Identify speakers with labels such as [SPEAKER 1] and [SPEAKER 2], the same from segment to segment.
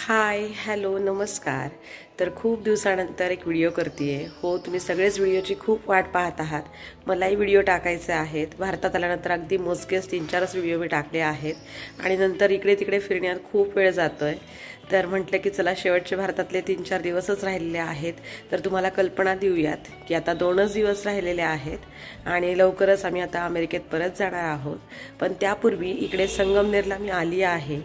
[SPEAKER 1] Hi hello नमस्कार। तर खूप दिवसानंतर एक व्हिडिओ करतेय। हो, तुम्ही सगळेच व्हिडिओची खूप वाट पाहत आहात। मलाही व्हिडिओ टाकायचे आहेत। भारतात आल्यानंतर अगदी मोजकेच 3-4च व्हिडिओ मी टाकले आहेत आणि नंतर इकडे तिकडे फिरण्यात खूप वेळ जातोय। तर म्हटलं की चला शेवटचे भारतातले 3-4 दिवसच राहिलेले आहेत, तर तुम्हाला कल्पना देऊयात की आता 2च दिवस राहिलेले आहेत आणि लवकरच आम्ही आता अमेरिकेत परत जाणार आहोत। पण त्यापूर्वी इकडे संगमनेरला मी आली आहे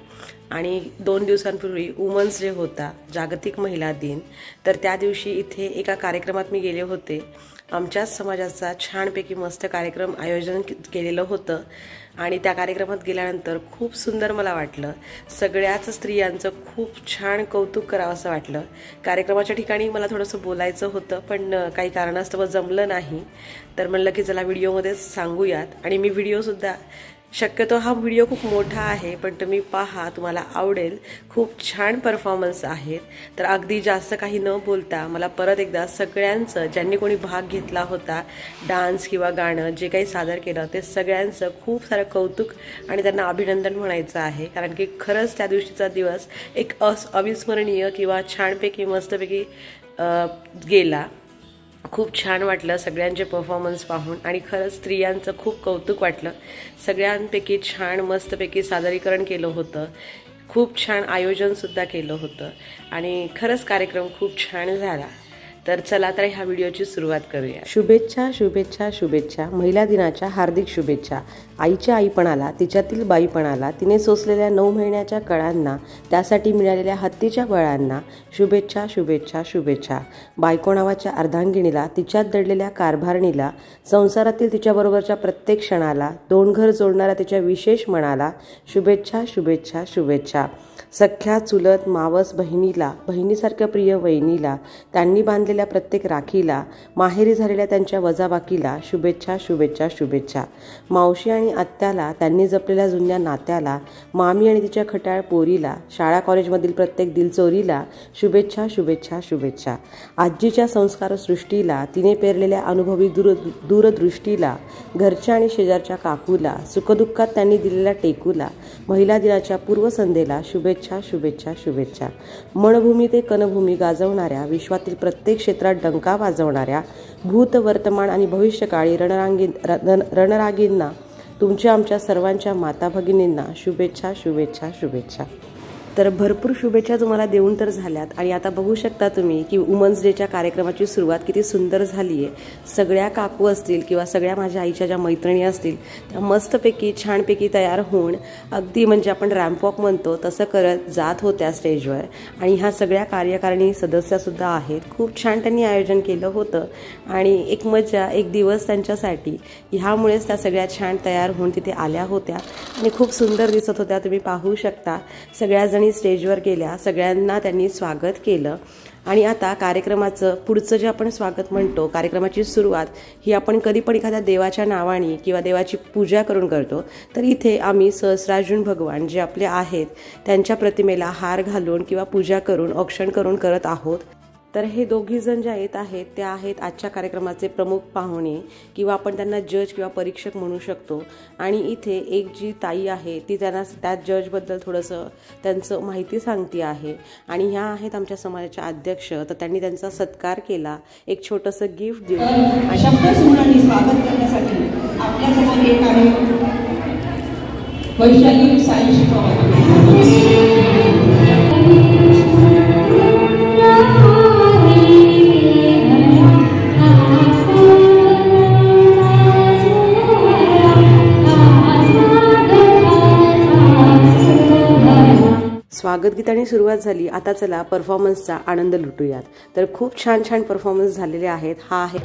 [SPEAKER 1] आणि 2 दिवसांपूर्वी वुमन्स डे होता, जागतिक महिला दिन। तर त्या दिवशी इथे एका कार्यक्रमात मी गेले होते। आमच्याच समाजाचा छानपैकी मस्त कार्यक्रम आयोजन केलेलं होतं आणि त्या कार्यक्रमात गेल्यानंतर खूप सुंदर मला वाटलं। सगळ्याच स्त्रियांचं खूप छान कौतुक करावंसं वाटलं। कार्यक्रमाच्या ठिकाणी मला थोडंसं बोलायचं होतं, पण काही कारणास्तव जमलं नाही। तर म्हणलं की चला व्हिडिओमध्येच सांगूयात आणि मी व्हिडिओसुद्धा शक्यतो हा व्हिडिओ खूप मोठा आहे, पण तुम्ही पहा, तुम्हाला आवडेल। खूप छान परफॉर्मन्स आहेत। तर अगदी जास्त काही न बोलता मला परत एकदा सगळ्यांचं, ज्यांनी कोणी भाग घेतला होता, डान्स किंवा गाणं जे काही सादर केलं, ते सगळ्यांचं खूप सारं कौतुक आणि त्यांना अभिनंदन म्हणायचं आहे। कारण की खरंच त्या दिवशीचा दिवस एक अविस्मरणीय किंवा छानपैकी मस्तपैकी गेला। खूप छान वाटलं सगळ्यांचे परफॉर्मन्स पाहून आणि खरंच स्त्रियांचं खूप कौतुक वाटलं। सगळ्यांपैकी छान मस्तपैकी सादरीकरण केलं होतं, खूप छान आयोजन सुद्धा केलं होतं आणि खरंच कार्यक्रम खूप छान झाला। तर चला तर ह्या व्हिडिओची सुरुवात करूया। शुभेच्छा शुभेच्छा शुभेच्छा, महिला दिनाच्या हार्दिक शुभेच्छा। आईच्या आईपणाला, तिच्यातील बाईपणाला, तिने सोसलेल्या 9 महिन्याच्या कळांना, त्यासाठी मिळालेल्या हत्तीच्या बळांना शुभेच्छा शुभेच्छा शुभेच्छा। बायको नावाच्या अर्धांगिणीला, तिच्यात दडलेल्या कारभारणीला, संसारातील तिच्याबरोबरच्या प्रत्येक क्षणाला, 2 घर जोडणाऱ्या तिच्या विशेष मनाला शुभेच्छा शुभेच्छा शुभेच्छा। सख्या चुलत मावस बहिणीला, बहिणीसारख्या प्रिय वहिनीला, त्यांनी बांधलेल्या प्रत्येक राखीला, माहेरी झालेल्या त्यांच्या वजाबाकीला शुभेच्छा शुभेच्छा शुभेच्छा। मावशी आणि आत्याला, त्यांनी जपलेल्या जुन्या नात्याला, मामी आणि तिच्या खट्याळ पोरीला, शाळा कॉलेजमधील प्रत्येक दिलचोरीला शुभेच्छा शुभेच्छा शुभेच्छा। आजीच्या संस्कार सृष्टीला, तिने पेरलेल्या अनुभवी दूरदृष्टीला, घरच्या आणि शेजारच्या काकूला, सुखदुःखात त्यांनी दिलेल्या टेकूला, महिला दिनाच्या पूर्वसंध्येला शुभेच्छा शुभेच्छा शुभेच्छा। मनभूमी ते कणभूमी गाजवणाऱ्या, विश्वातील प्रत्येक क्षेत्रात डंका वाजवणाऱ्या, भूत वर्तमान आणि भविष्यकाळी रणरागींना, तुमच्या आमच्या सर्वांच्या माता भगिनींना शुभेच्छा शुभेच्छा शुभेच्छा। तर भरपूर शुभेच्छा तुम्हाला देऊन तर झाल्यात आणि आता बघू शकता तुम्ही की वुमन्स डेच्या कार्यक्रमाची सुरुवात किती सुंदर झाली आहे। सगळ्या काकू असतील किंवा सगळ्या माझ्या आईच्या ज्या मैत्रिणी असतील, त्या मस्तपैकी छानपैकी तयार होऊन, अगदी म्हणजे आपण रॅम्प वॉक म्हणतो तसं करत जात होत्या स्टेजवर आणि ह्या सगळ्या कार्यकारिणी सदस्यासुद्धा आहेत। खूप छान त्यांनी आयोजन केलं होतं आणि एक मजा, एक दिवस त्यांच्यासाठी, ह्यामुळेच त्या सगळ्या छान तयार होऊन तिथे आल्या होत्या आणि खूप सुंदर दिसत होत्या। तुम्ही पाहू शकता सगळ्याजणी स्टेजवर गेल्या, सगळ्यांना त्यांनी स्वागत केलं आणि आता कार्यक्रमाचं पुढचं जे आपण स्वागत म्हणतो, कार्यक्रमाची सुरुवात ही आपण कधी पण एखाद्या देवाच्या नावाने किंवा देवाची पूजा करून करतो। तर इथे आम्ही सहस्रार्जुन भगवान जे आपले आहेत त्यांच्या प्रतिमेला हार घालून किंवा पूजा करून, औक्षण करून करत आहोत। तर हे दोघी जण ज्या येत आहेत त्या आहेत आजच्या कार्यक्रमाचे प्रमुख पाहुणे किंवा आपण त्यांना जज किंवा परीक्षक म्हणू शकतो। आणि इथे एक जी ताई आहे ती त्यांना त्या जजबद्दल थोडंसं त्यांचं माहिती सांगते आहे आणि ह्या आहेत आमच्या समाजाच्या अध्यक्ष। तर त्यांनी त्यांचा सत्कार केला, एक छोटंसं गिफ्ट दिलं आणि
[SPEAKER 2] शब्दसमूहाने स्वागत करण्यासाठी आपल्यासमोर येत आहे वैशाली साई
[SPEAKER 1] स्वागत गीताने सुरुवात झाली। आता चला परफॉर्मन्सचा आनंद लुटूयात। तर खूप छान छान परफॉर्मन्स झालेले आहेत। हा आहे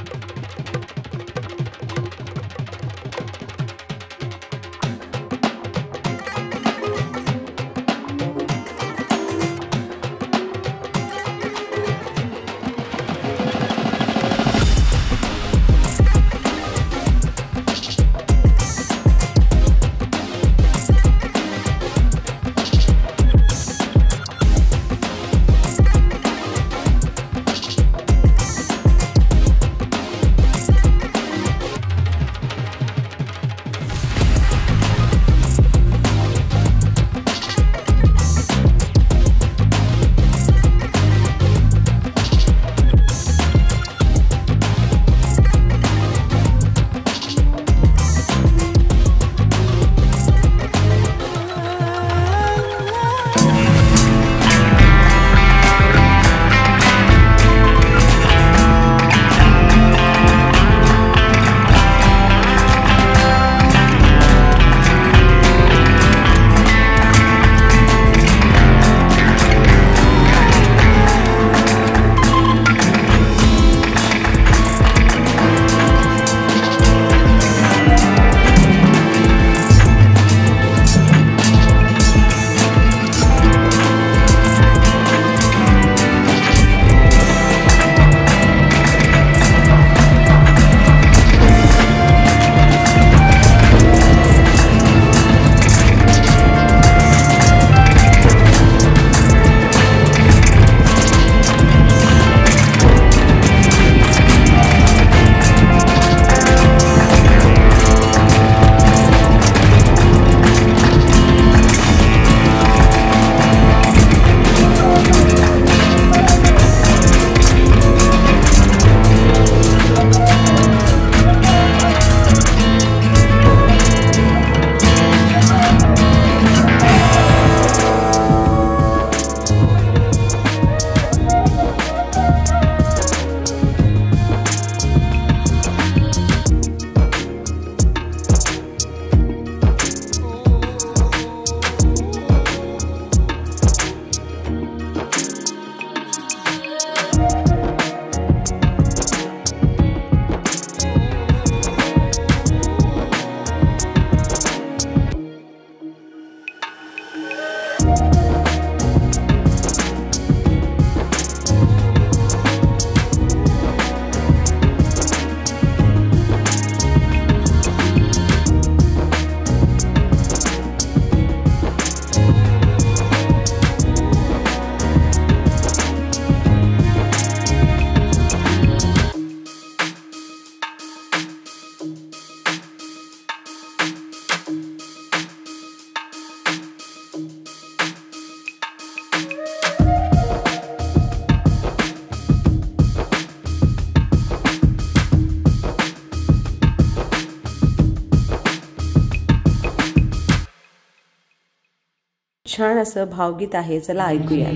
[SPEAKER 1] छान असं भावगीत आहे, चला ऐकूया.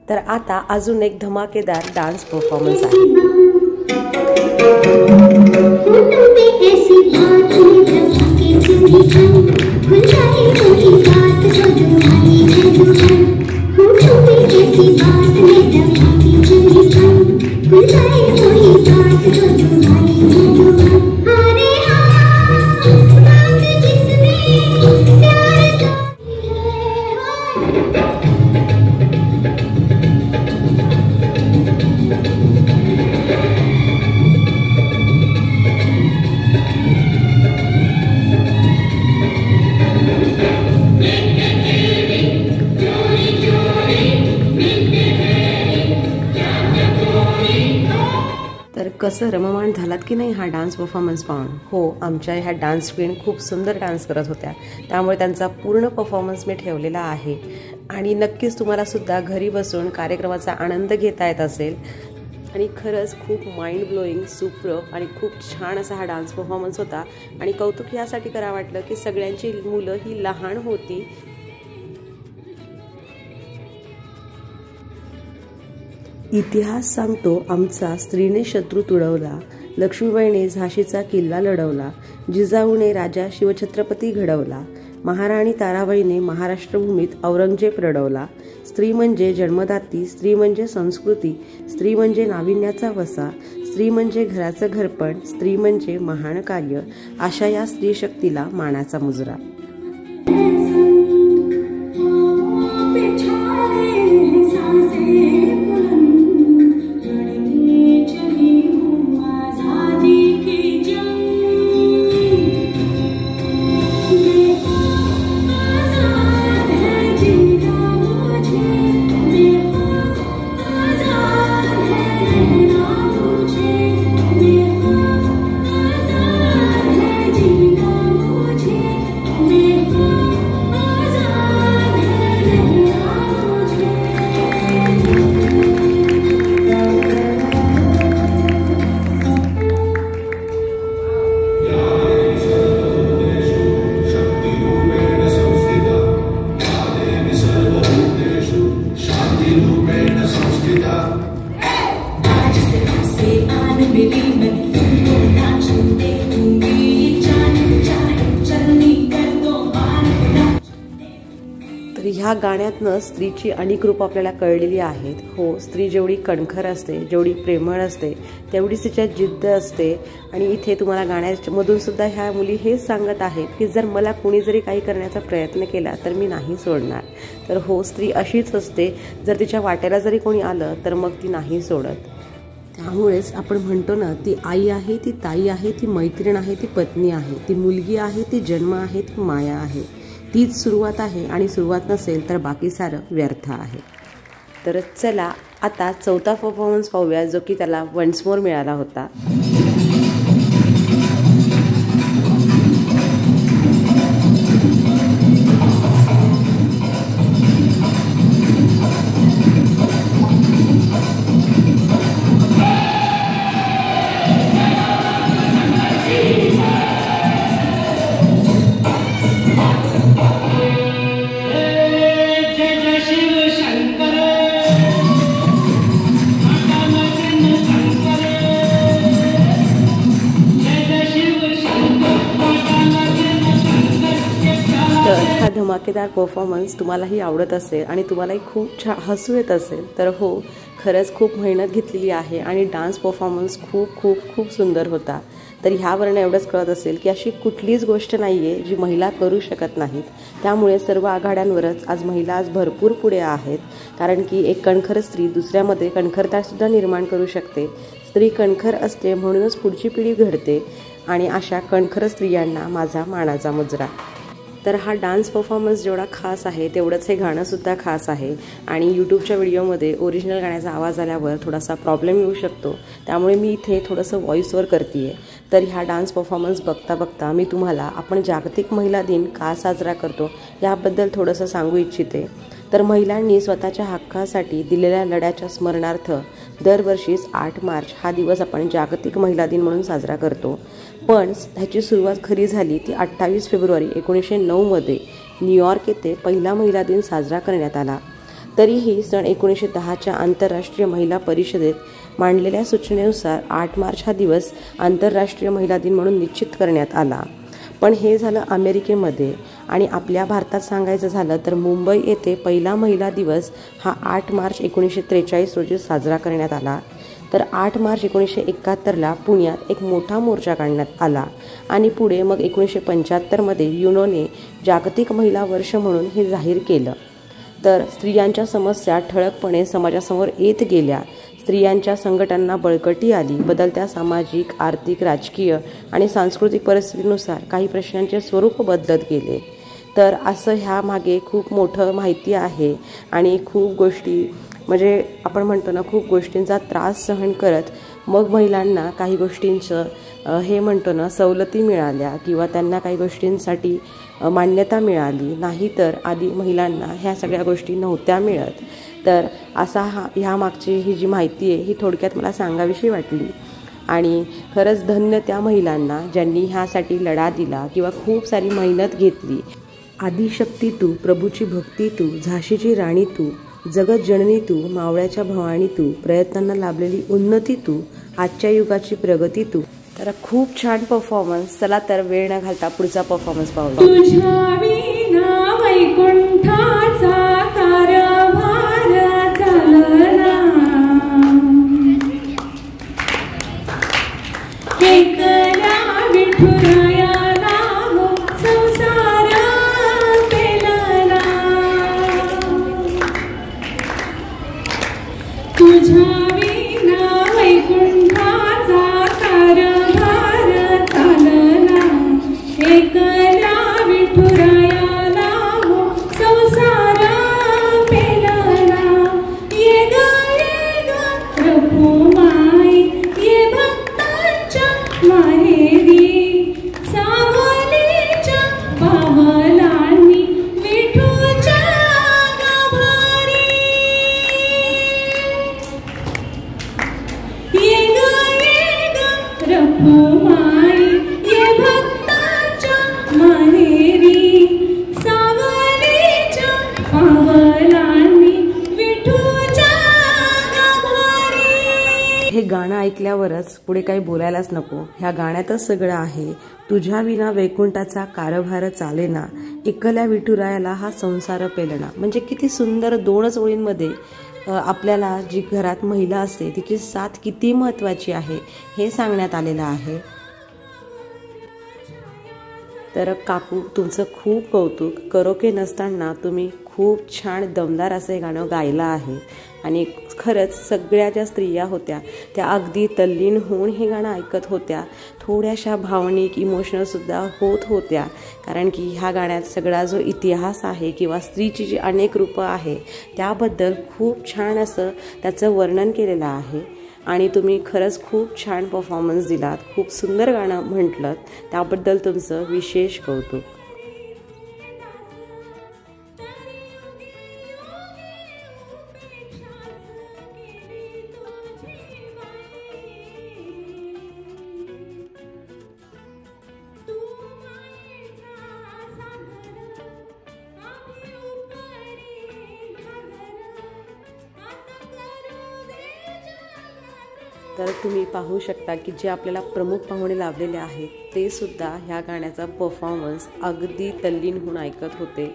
[SPEAKER 1] तर आता अजून एक धमाकेदार डान्स परफॉर्मन्स आहे. तर कसं रममाण झालात की नाही हा डान्स परफॉर्मन्स पाहून? हो, आमच्या ह्या डान्स क्वीन खूप सुंदर डान्स करत होत्या, त्यामुळे त्यांचा पूर्ण परफॉर्मन्स मी ठेवलेला आहे आणि नक्कीच तुम्हाला सुद्धा घरी बसून कार्यक्रमाचा आनंद घेता येत असेल. आणि खरंच खूप माइंड ब्लोईंग, सुप्रभ आणि खूप छान असा हा डान्स परफॉर्मन्स होता. आणि कौतुक यासाठी करावं वाटलं की सगळ्यांची मुलं ही लहान होती. इतिहास सांगतो आमचा स्त्रीने शत्रू तुडवला, लक्ष्मीबाईने झाशीचा किल्ला लढवला, जिजाऊने राजा शिवछत्रपती घडवला, महाराणी ताराबाईने महाराष्ट्रभूमीत औरंगजेब रडवला. स्त्री म्हणजे जन्मदाती, स्त्री म्हणजे संस्कृती, स्त्री म्हणजे नाविन्याचा वसा, स्त्री म्हणजे घराचं घरपण, स्त्री म्हणजे महान कार्य, अशा या स्त्री शक्तीला मानाचा मुजरा. तर ह्या गाण्यातनं स्त्रीची अनेक रूप आपल्याला कळलेली आहेत. हो, स्त्री जेवढी कणखर असते, जेवढी प्रेमळ असते, तेवढीच तिच्यात जिद्द असते. आणि इथे तुम्हाला गाण्यामधून सुद्धा ह्या मुली हेच सांगत आहेत की जर मला कुणी जरी काही करण्याचा प्रयत्न केला तर मी नाही सोडणार. तर हो, स्त्री अशीच असते, जर तिच्या वाट्याला जरी कोणी आलं तर मग ती नाही सोडत. त्यामुळेच आपण म्हणतो ना, ती आई आहे, ती ताई आहे, ती मैत्रीण आहे, ती पत्नी आहे, ती मुलगी आहे, ती जन्म आहे, ती माया आहे. तीच सुरुवात आहे आणि सुरुवात नसेल तर बाकी सारं व्यर्थ आहे. तर चला आता चौथा परफॉर्मन्स पाहूया, जो की त्याला वन्स मोर मिळाला होता. हा धमाकेदार परफॉर्मन्स तुम्हालाही आवडत असेल आणि तुम्हालाही खूप हसू येत असेल तर हो, खरंच खूप मेहनत घेतलेली आहे आणि डान्स परफॉर्मन्स खूप खूप खूप सुंदर होता. तर ह्यावरनं एवढंच कळत असेल की अशी कुठलीच गोष्ट नाही आहे जी महिला करू शकत नाहीत. त्यामुळे सर्व आघाड्यांवरच आज महिला आज भरपूर पुढे आहेत. कारण की एक कणखर स्त्री दुसऱ्यामध्ये कणखरतासुद्धा निर्माण करू शकते. स्त्री कणखर असते म्हणूनच पुढची पिढी घडते आणि अशा कणखर स्त्रियांना माझा मानाचा मुजरा. तर हा डान्स परफॉर्मन्स जेवढा खास आहे तेवढंच हे गाणंसुद्धा खास आहे. आणि यूट्यूबच्या व्हिडिओमध्ये ओरिजिनल गाण्याचा आवाज आल्यावर थोडासा प्रॉब्लेम येऊ शकतो, त्यामुळे मी इथे थोडंसं व्हॉईसवर करते आहे. तर ह्या डान्स परफॉर्मन्स बघता बघता मी तुम्हाला आपण जागतिक महिला दिन का साजरा करतो याबद्दल थोडंसं सांगू इच्छिते. तर महिलांनी स्वतःच्या हक्कासाठी दिलेल्या लढ्याच्या स्मरणार्थ दरवर्षीच 8 मार्च हा दिवस आपण जागतिक महिला दिन म्हणून साजरा करतो, पण ह्याची सुरुवात खरी झाली ती 28 फेब्रुवारी 1909 मध्ये न्यूयॉर्क येथे पहिला महिला दिन साजरा करण्यात आला। तरीही सन 1910च्या आंतरराष्ट्रीय महिला परिषदेत मांडलेल्या सूचनेनुसार 8 मार्च हा दिवस आंतरराष्ट्रीय महिला दिन म्हणून निश्चित करण्यात आला। पण हे झालं अमेरिकेमध्ये, आणि आपल्या भारतात सांगायचं झालं तर मुंबई येथे पहिला महिला दिवस हा 8 मार्च 1943 रोजी साजरा करण्यात आला। तर 8 मार्च 1971ला पुण्यात एक मोठा मोर्चा काढण्यात आला आणि पुढे मग 1975 मध्ये युनोने जागतिक महिला वर्ष म्हणून हे जाहीर केलं। तर स्त्रियांच्या समस्या ठळकपणे समाजासमोर येत गेल्या, स्त्रियांच्या संघटनांना बळकटी आली, बदलत्या सामाजिक, आर्थिक, राजकीय आणि सांस्कृतिक परिस्थितीनुसार काही प्रश्नांचे स्वरूप बदलत गेले। तर असं ह्या मागे खूप मोठं माहिती आहे आणि खूप गोष्टी म्हणजे आपण म्हणतो ना, खूप गोष्टींचा त्रास सहन करत मग महिलांना काही गोष्टींचं हे म्हणतो ना सवलती मिळाल्या किंवा त्यांना काही गोष्टींसाठी मान्यता मिळाली, नाही तर आधी महिलांना ह्या सगळ्या गोष्टी नव्हत्या मिळत। तर असा ह्या मागची ही जी माहिती आहे ही थोडक्यात मला सांगावीशी वाटली, आणि खरंच धन्य त्या महिलांना ज्यांनी ह्यासाठी लढा दिला किंवा खूप सारी मेहनत घेतली। आदिशक्ती तू, प्रभूची भक्ती तू, झाशीची राणी तू, जगत जननी तू, मावळ्याच्या भवानी तू, प्रयत्नांना लाभलेली उन्नती तू, आजच्या युगाची प्रगती तू। तर खूप छान परफॉर्मन्स। चला तर वेळ न घालता पुढचा परफॉर्मन्स पाहूया।
[SPEAKER 3] तुझ्या विना वैकुंठाचा कारभार चालना, एकला विठुरायाला हो संसार पेलना, तुझ्या विना वैकुंठाचा कारभार चालना, एकला विठुरायाला हो संसार पेलना, ये ग रघुमाई ये भक्तांच्या माहेरी, सावलीच्या पावलांनी विठूच्या गाभारी, ये ग रघुमाई ये भक्तांच्या माहेरी, सावलीच्या पावलांनी विठूच्या गाभारी।
[SPEAKER 1] हे गाणं ऐकल्यावरच पुढे काही बोलायलाच नको, ह्या गाण्यातच सगळं आहे। तुझ्या विना वैकुंठाचा कारभार चालेना, एकल्या विठुरायाला हा संसार पेलना। म्हणजे किती सुंदर 2च ओळींमध्ये आपल्याला जी घरात महिला असते तिची साथ किती महत्त्वाची आहे हे सांगण्यात आलेलं आहे। तर काकू तुमचं खूप कौतुक, करोके नसताना तुम्ही खूप छान दमदार असं हे गाणं गायलं आहे, आणि खरंच सगळ्या ज्या स्त्रिया होत्या त्या अगदी तल्लीन होऊन हे गाणं ऐकत होत्या, थोड्याशा भावनिक इमोशनलसुद्धा होत होत्या, कारण की ह्या गाण्यात सगळा जो इतिहास आहे किंवा स्त्रीची जी अनेक रूपं आहे त्याबद्दल खूप छान असं त्याचं वर्णन केलेलं आहे। आणि तुम्ही खरंच खूप छान परफॉर्मन्स दिलात, खूप सुंदर गाणं म्हटलं, त्याबद्दल तुमचं विशेष कौतुक। तर तुम्ही पाहू शकता की जे आपल्याला प्रमुख पाहुणे लाभलेले आहेत ते सुद्धा ह्या गाण्याचा परफॉर्मन्स अगदी तल्लीन होऊन ऐकत होते,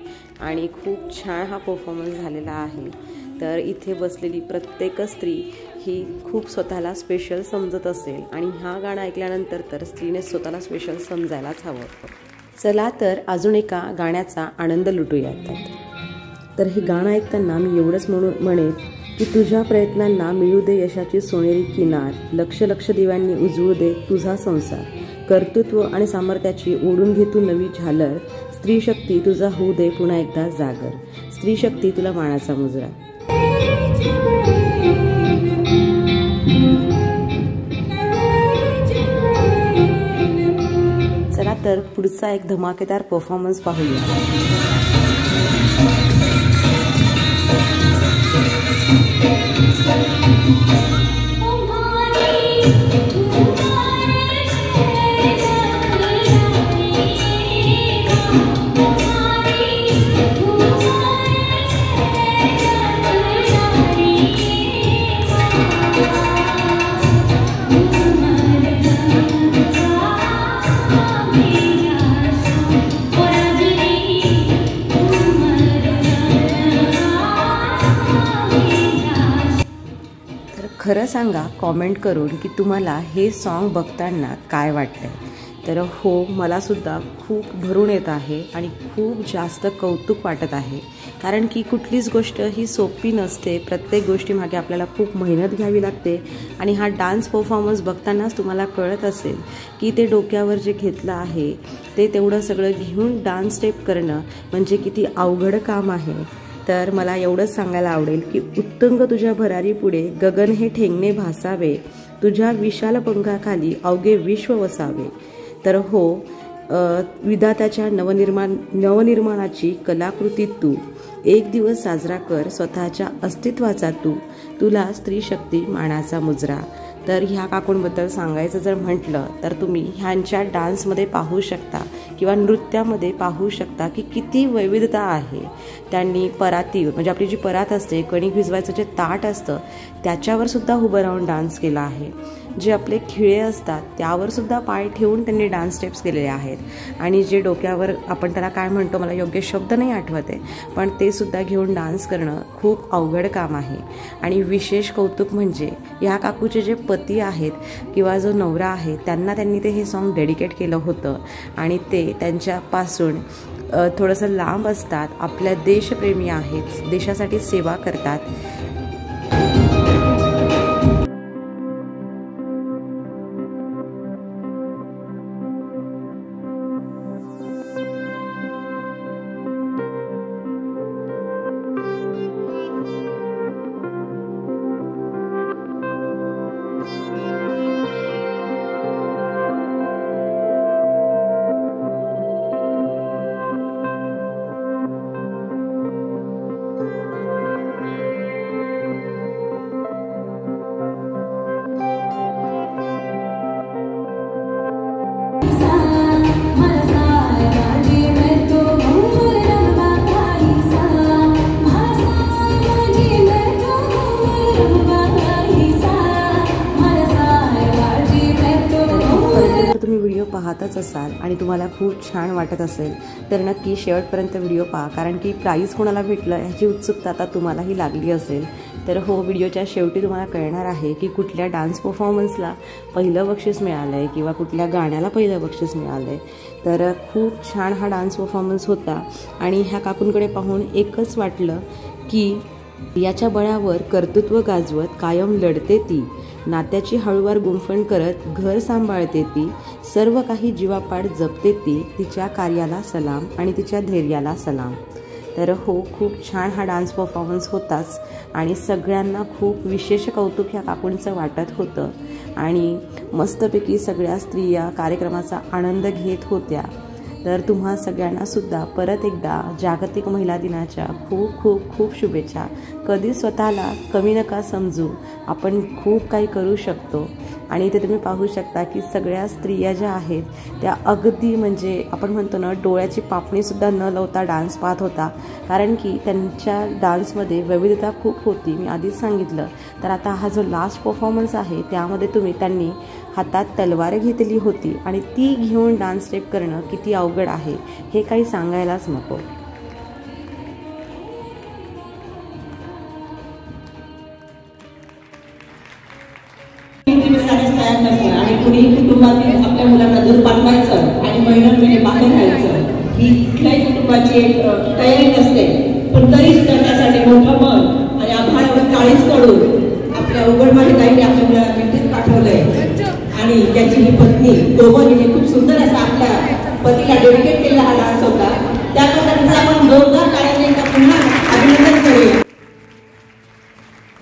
[SPEAKER 1] आणि खूप छान हा परफॉर्मन्स झालेला आहे। तर इथे बसलेली प्रत्येक स्त्री ही खूप स्वतःला स्पेशल समजत असेल, आणि हा गाणं ऐकल्यानंतर तर स्त्रीने स्वतःला स्पेशल समजायलाच हवं। चला तर अजून एका गाण्याचा आनंद लुटूयात। तर हे गाणं ऐकताना मी एवढंच म्हणेन की तुझ्या प्रयत्नांना मिळू दे यशाची सोनेरी किनार, लक्ष लक्ष दिव्यांनी उजळू दे तुझा संसार, कर्तृत्व आणि सामर्थ्याची ओढून घे तू नवी झालर, स्त्री शक्ती तुझा होऊ दे पुन्हा एकदा जागर, स्त्री शक्ती तुला मानाचा मुजरा। चला तर पुढचा एक धमाकेदार परफॉर्मन्स पाहूया। खरं सांगा कॉमेंट करून की तुम्हाला हे सॉन्ग बघताना काय वाटतंय. तर हो, मलासुद्धा खूप भरून येत आहे आणि खूप जास्त कौतुक वाटत आहे. कारण की कुठलीच गोष्ट ही सोपी नसते. प्रत्येक गोष्टीमागे आपल्याला खूप मेहनत घ्यावी लागते. आणि हा डान्स परफॉर्मन्स बघतानाच तुम्हाला कळत असेल की ते डोक्यावर जे घेतलं आहे ते तेवढं सगळं घेऊन डान्स स्टेप करणं म्हणजे किती अवघड काम आहे. तर मला एवढंच सांगायला आवडेल की उत्तुंग तुझ्या भरारी पुढे गगन हे ठेंगणे भासावे, तुझ्या विशाल पंखाखाली अवघे विश्व वसावे. तर हो, विधात्याच्या नवनिर्माणाची कलाकृती तू एक दिवस साजरा कर स्वतःच्या अस्तित्वाचा तू, तुला स्त्री शक्ती मानाचा मुजरा. तर ह्या काकूंबद्दल सांगायचं जर म्हटलं तर तुम्ही ह्यांच्या डान्समध्ये पाहू शकता किंवा नृत्यामध्ये पाहू शकता की किती वैविध्यता आहे. त्यांनी पराती म्हणजे आपली जी परात असते, कणिक भिजवायचं जे ताट असतं त्याच्यावर सुद्धा उभं राहून डान्स केला आहे. जे आपले खिळे असतात त्यावर सुद्धा पाय ठेवून त्यांनी डान्स स्टेप्स केलेले आहेत. आणि जे डोक्यावर आपण त्याला काय म्हणतो, मला योग्य शब्द नाही आठवत आहे, पण ते सुद्धा घेऊन डान्स करणं खूप अवघड काम आहे. आणि विशेष कौतुक म्हणजे ह्या काकूचे जे पती आहेत किंवा जो नवरा आहे त्यांनी ते हे सॉन्ग डेडिकेट केलं होतं. आणि ते त्यांच्यापासून थोडंसं लांब असतात, आपल्या देशप्रेमी आहेत, देशासाठी सेवा करतात. तुम्ही व्हिडिओ पाहतच असाल आणि तुम्हाला खूप छान वाटत असेल तर नक्की शेवटपर्यंत व्हिडिओ पहा. कारण की प्राईज कोणाला भेटलं ह्याची उत्सुकता आता तुम्हालाही लागली असेल. तर हो, व्हिडिओच्या शेवटी तुम्हाला कळणार आहे की कुठल्या डान्स परफॉर्मन्सला पहिलं बक्षीस मिळालं आहे किंवा कुठल्या गाण्याला पहिलं बक्षीस मिळालं आहे. तर खूप छान हा डान्स परफॉर्मन्स होता. आणि ह्या काकूंकडे पाहून एकच वाटलं की याच्या बळावर कर्तृत्व गाजवत कायम लढते ती, नात्याची हळूवार गुंफण करत घर सांभाळते ती, सर्व काही जीवापाड जपते ती, तिच्या कार्याला सलाम आणि तिच्या धैर्याला सलाम. तर हो, खूप छान हा डान्स परफॉर्मन्स होताच आणि सगळ्यांना खूप विशेष कौतुक ह्या काकूंचं वाटत होतं. आणि मस्तपैकी सगळ्या स्त्रिया कार्यक्रमाचा आनंद घेत होत्या. तर तुम्हा सगळ्यांना सुद्धा परत एकदा जागतिक महिला दिनाच्या खूप खूप खूप शुभेच्छा. कधी स्वतःला कमी नका समजू, आपण खूप काही करू शकतो. आणि इथे तुम्ही पाहू शकता की सगळ्या स्त्रिया ज्या आहेत त्या अगदी म्हणजे आपण म्हणतो ना, डोळ्याची पापणीसुद्धा न लावता डान्स पाहत होता. कारण की त्यांच्या डान्समध्ये वैविध्यता खूप होती, मी आधीच सांगितलं. तर आता हा जो लास्ट परफॉर्मन्स आहे त्यामध्ये त्यांनी हातात तलवार घेतली होती आणि ती घेऊन डान्स स्टेप करणं किती अवघड आहे हे काही सांगायलाच नको.
[SPEAKER 2] तयार नसतं आणि कुणी कुटुंबातील आपल्या मुलांना दूर पाठवायचं आणि महिन्यामध्ये बाहेर राहायचं ही कुठल्याही कुटुंबाची एक तयारी नसते. पण तरी सुद्धा त्यासाठी मोठं मन आणि आम्हाला काळीच करून आपल्या उघडमारी ताईने आपल्या मुलाला भेटीत पाठवलंय. आणि त्याची ही पत्नी दोघांनी खूप सुंदर असा आपल्या पतीला डेडिकेट केलेला हा डान्स होता. त्यानंतर आपण जोरदार टाळ्यांनी पुन्हा अभिनंदन करूया.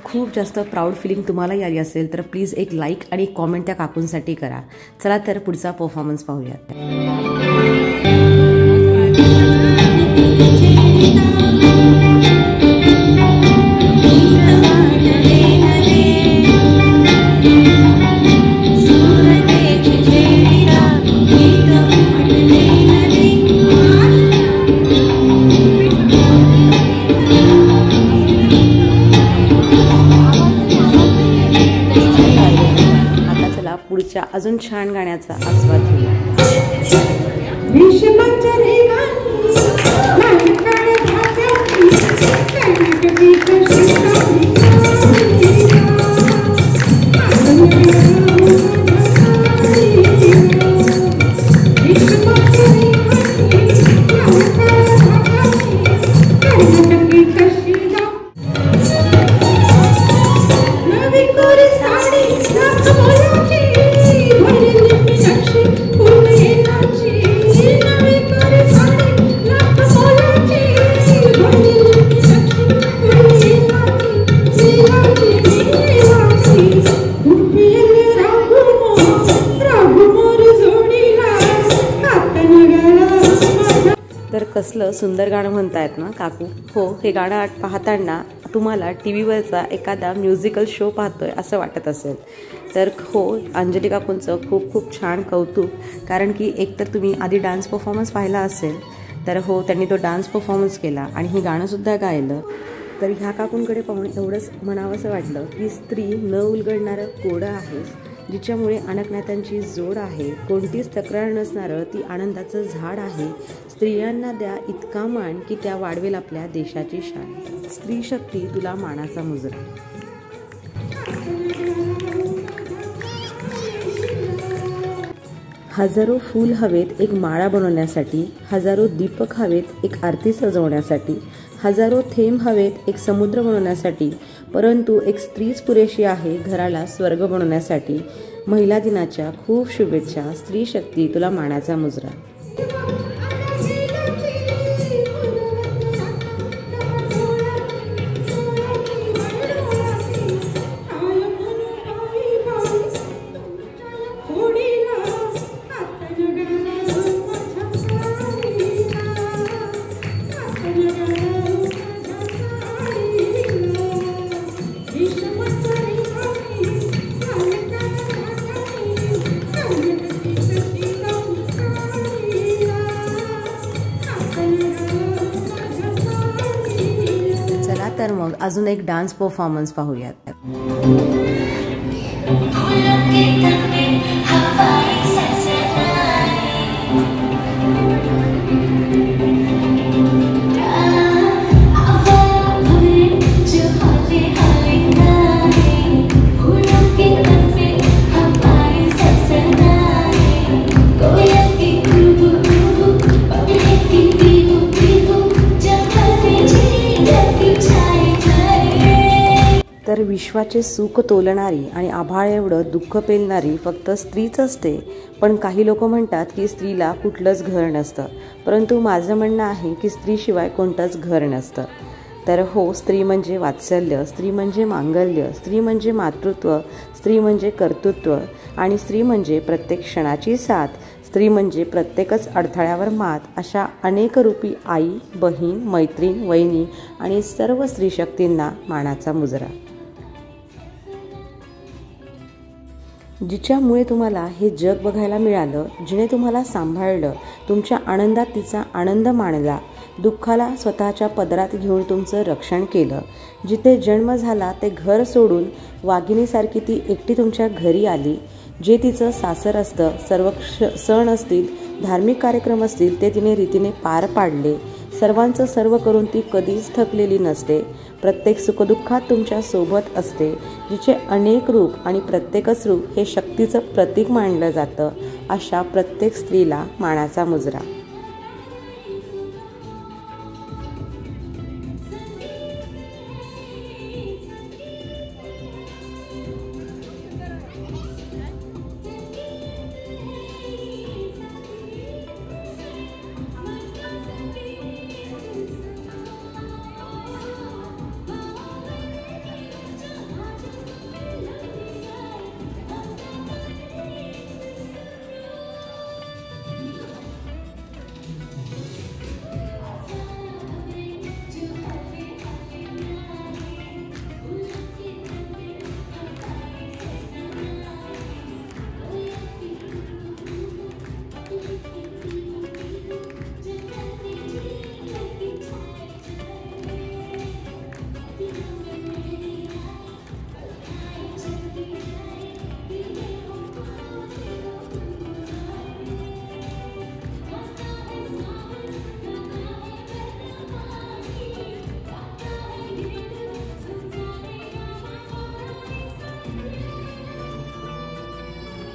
[SPEAKER 1] खूप जास्त प्राऊड फिलिंग तुम्हाला आली असेल तर प्लीज एक लाईक आणि कॉमेंट त्या काकूंसाठी करा. चला तर पुढचा परफॉर्मन्स पाहूयात. छान गाण्याचा आस्वाद घेऊया. तर कसलं सुंदर गाणं म्हणतायत ना काकू. हो, हे गाणं पाहताना तुम्हाला टी व्हीवरचा एखादा म्युझिकल शो पाहतोय असं वाटत असेल. तर हो, अंजली काकूंचं खूप खूप छान कौतुक. कारण की एकतर तुम्ही आधी डान्स परफॉर्मन्स पाहिला असेल, तर हो त्यांनी तो डान्स परफॉर्मन्स केला आणि हे गाणंसुद्धा गायलं. तर ह्या काकूंकडे पाहून एवढंच म्हणावंसं वाटलं की स्त्री न उलगडणारं कोडं आहेस, जिच्यामुळे अनकनाथांची जोड आहे. कोणतीच तक्रार नसणारं ती आनंदाचं झाड आहे. स्त्रियांना द्या इतका मान की त्या वाढवेल आपल्या देशाची शान. स्त्री शक्ती तुला मानाचा मुजरा. हजारो फूल हवेत एक माळा बनवण्यासाठी, हजारो दीपक हवेत एक आरती सजवण्यासाठी, हजारो थेंब हवेत एक समुद्र बनवण्यासाठी, परंतु एक स्त्रीच पुरेशी आहे घराला स्वर्ग बनवण्यासाठी. महिला दिनाच्या खूप शुभेच्छा. स्त्री शक्ती तुला मानाचा मुजरा. तर मग अजून एक डान्स परफॉर्मन्स पाहूयात. तर विश्वाचे सुख तोलणारी आणि आभाळ एवढं दुःख पेलणारी फक्त स्त्रीच असते. पण काही लोक म्हणतात की स्त्रीला कुठलंच घर नसतं, परंतु माझं म्हणणं आहे की स्त्रीशिवाय कोणतंच घर नसतं. तर हो, स्त्री म्हणजे वात्सल्य, स्त्री म्हणजे मांगल्य, स्त्री म्हणजे मातृत्व, स्त्री म्हणजे कर्तृत्व आणि स्त्री म्हणजे प्रत्येक क्षणाची साथ. स्त्री म्हणजे प्रत्येकच अडथळ्यावर मात. अशा अनेक रूपी आई, बहीण, मैत्रीण, वहिनी आणि सर्व स्त्रीशक्तींना मानाचा मुजरा. जिच्यामुळे तुम्हाला हे जग बघायला मिळालं, जिने तुम्हाला सांभाळलं, तुमच्या आनंदात तिचा आनंद मानला, दुःखाला स्वतःच्या पदरात घेऊन तुमचं रक्षण केलं. जिथे जन्म झाला ते घर सोडून वाघिणीसारखी ती एकटी तुमच्या घरी आली. जे तिचं सासर असतं, सर्व सण असतील, धार्मिक कार्यक्रम असतील, ते तिने रीतीने पार पाडले. सर्वांचं सर्व करून ती कधीच थकलेली नसते. प्रत्येक सुखदुःखात तुमच्या सोबत असते. जिचे अनेक रूप आणि प्रत्येकच रूप हे शक्तीचं प्रतीक मानलं जातं. अशा प्रत्येक स्त्रीला मानाचा मुजरा.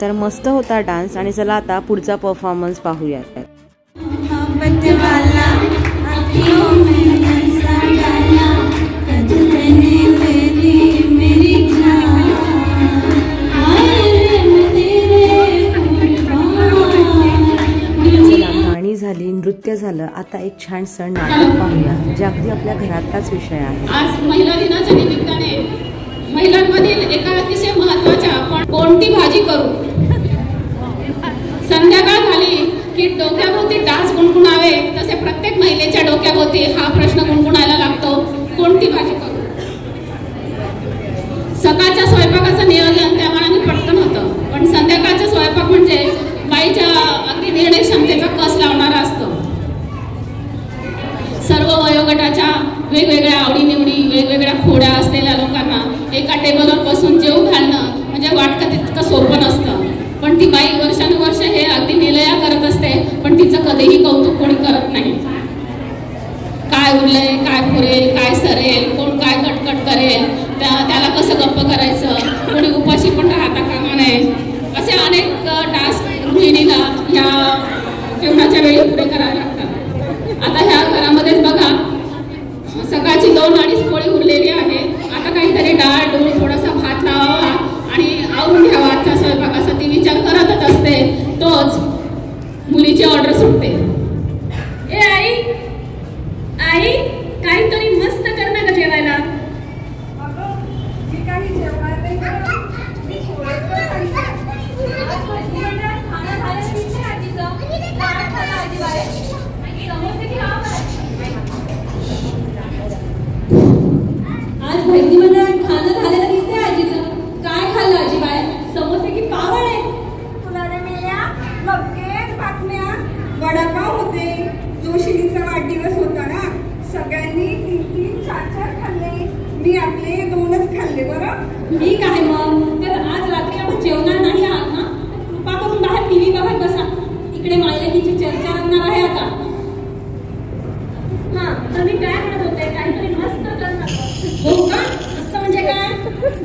[SPEAKER 1] तर मस्त होता डान्स. आणि चला आता पुढचा परफॉर्मन्स पाहूया. गाणी झाली, नृत्य झालं, आता एक छान सण नाटक पाहूया जे अगदी आपल्या घरातलाच विषय आहे.
[SPEAKER 3] आज महिला दिनाच्या निमित्ताने महिलांमधील एका अतिशय महत्वाच्या कोणती भाजी करू. संध्याकाळ झाली की डोक्याभोवती डास गुणगुणावे तसे प्रत्येक महिलेच्या डोक्याभोवती हा प्रश्न गुणगुणायला लागतो, कोणती भाजी करू. सकाळच्या स्वयंपाकाचं नियोजन त्या मनाने पटकन होतं, पण संध्याकाळचा स्वयंपाक म्हणजे बाईच्या अगदी निर्णय क्षमतेचा कस लावणारा असतो. सर्व वयोगटाच्या वेगवेगळ्या आवडीनिवडी, वेगवेगळ्या खोड्या असलेल्या लोकांना एका टेबलवर बसून जेवू घालणं म्हणजे वाटतं तितकं सोपं नसतं. पण ती बाई वर्षानुवर्ष हे अगदी निलया करत असते, पण तिचं कधीही कौतुक कोणी करत नाही. काय उरलंय, काय पुरेल, काय सरेल, कोण काय कटकट करेल, त्याला कसं गप्प करायचं, कोणी उपाशी पण राहता कामा नये, असे अनेक टास्क गृहिणीला ह्या जेवणाच्या वेळी पुढे करावे लागतात. आता ह्या घरामध्येच बघा, सकाळची 2-2.5 पोळी उरलेली आहे. आता काहीतरी डाळ डूळ थोडासा भात लावावा आणि आवरून घ्यावा आजचा स्वयंपाक, असा ती विचार करतच असते. तोच मुलीची ऑर्डर सुटते.
[SPEAKER 4] ए आई, आई काहीतरी मस्त कर ना ग जेवायला. आज भैरती मंडळात खाणं झालेलं दिसते आजीचं. काय खाल्लं आजीबाई? समोसे की पावळे?
[SPEAKER 5] तुला रे मेल्या लगेच बातम्या. वडापाव होते, जोशीचा वाढदिवस होता ना, सगळ्यांनी 3-3, 4-4 खाल्ले. मी आपले 2च खाल्ले. बरं
[SPEAKER 4] ठीक आहे मग. तर आज रात्री आपण जेवणार नाही आहात ना? कृपा करून बाहेर टीव्ही बघत बसा. इकडे मायलेकीची चर्चा रंगणार आहे आता. हा, तर मी काय म्हणत होते, काहीतरी मस्त कर ना. हो का? मस्त म्हणजे काय?